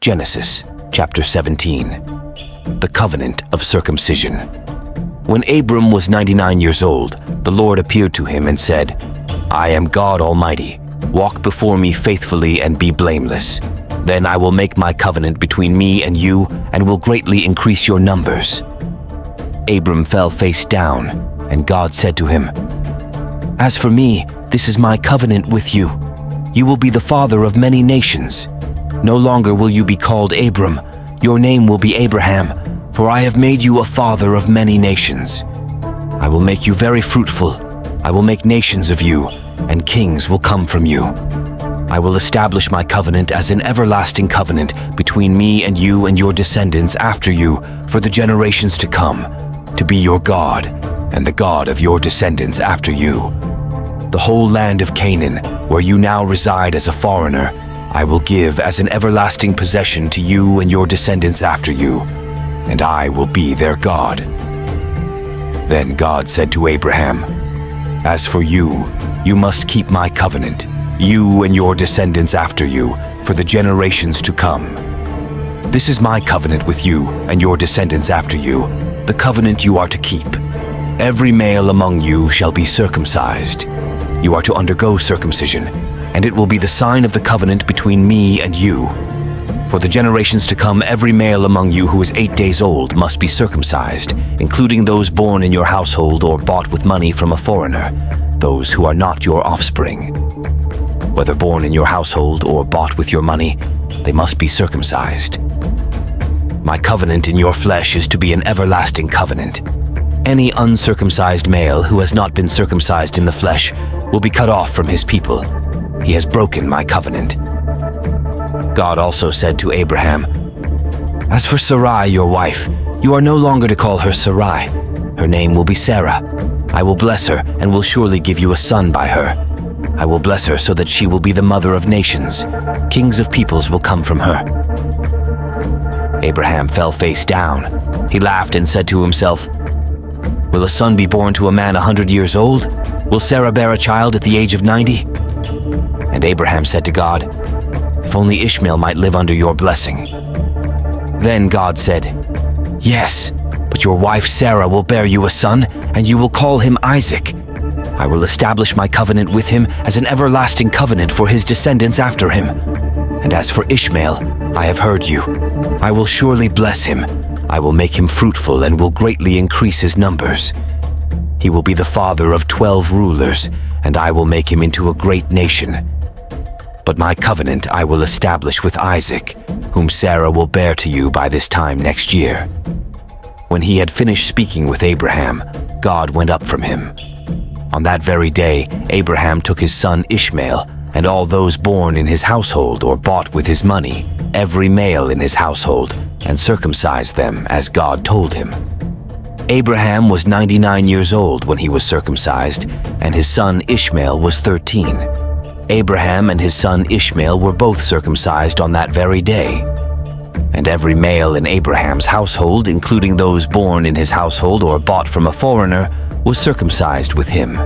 Genesis chapter 17. The Covenant of Circumcision. When Abram was 99 years old, the Lord appeared to him and said, "I am God Almighty. Walk before me faithfully and be blameless. Then I will make my covenant between me and you and will greatly increase your numbers." Abram fell face down, and God said to him, "As for me, this is my covenant with you. You will be the father of many nations. No longer will you be called Abram. Your name will be Abraham, for I have made you a father of many nations. I will make you very fruitful. I will make nations of you, and kings will come from you. I will establish my covenant as an everlasting covenant between me and you and your descendants after you for the generations to come, to be your God and the God of your descendants after you. The whole land of Canaan, where you now reside as a foreigner, I will give as an everlasting possession to you and your descendants after you, and I will be their God." Then God said to Abraham, "As for you, you must keep my covenant, you and your descendants after you, for the generations to come. This is my covenant with you and your descendants after you, the covenant you are to keep. Every male among you shall be circumcised. You are to undergo circumcision, and it will be the sign of the covenant between me and you. For the generations to come, every male among you who is 8 days old must be circumcised, including those born in your household or bought with money from a foreigner, those who are not your offspring. Whether born in your household or bought with your money, they must be circumcised. My covenant in your flesh is to be an everlasting covenant. Any uncircumcised male who has not been circumcised in the flesh will be cut off from his people. He has broken my covenant." God also said to Abraham, "As for Sarai, your wife, you are no longer to call her Sarai. Her name will be Sarah. I will bless her and will surely give you a son by her. I will bless her so that she will be the mother of nations. Kings of peoples will come from her." Abraham fell face down. He laughed and said to himself, "Will a son be born to a man 100 years old? Will Sarah bear a child at the age of 90? And Abraham said to God, "If only Ishmael might live under your blessing." Then God said, "Yes, but your wife Sarah will bear you a son, and you will call him Isaac. I will establish my covenant with him as an everlasting covenant for his descendants after him. And as for Ishmael, I have heard you. I will surely bless him. I will make him fruitful and will greatly increase his numbers. He will be the father of 12 rulers, and I will make him into a great nation. But my covenant I will establish with Isaac, whom Sarah will bear to you by this time next year." When he had finished speaking with Abraham, God went up from him. On that very day, Abraham took his son Ishmael, and all those born in his household or bought with his money, every male in his household, and circumcised them as God told him. Abraham was 99 years old when he was circumcised, and his son Ishmael was 13. Abraham and his son Ishmael were both circumcised on that very day. And every male in Abraham's household, including those born in his household or bought from a foreigner, was circumcised with him.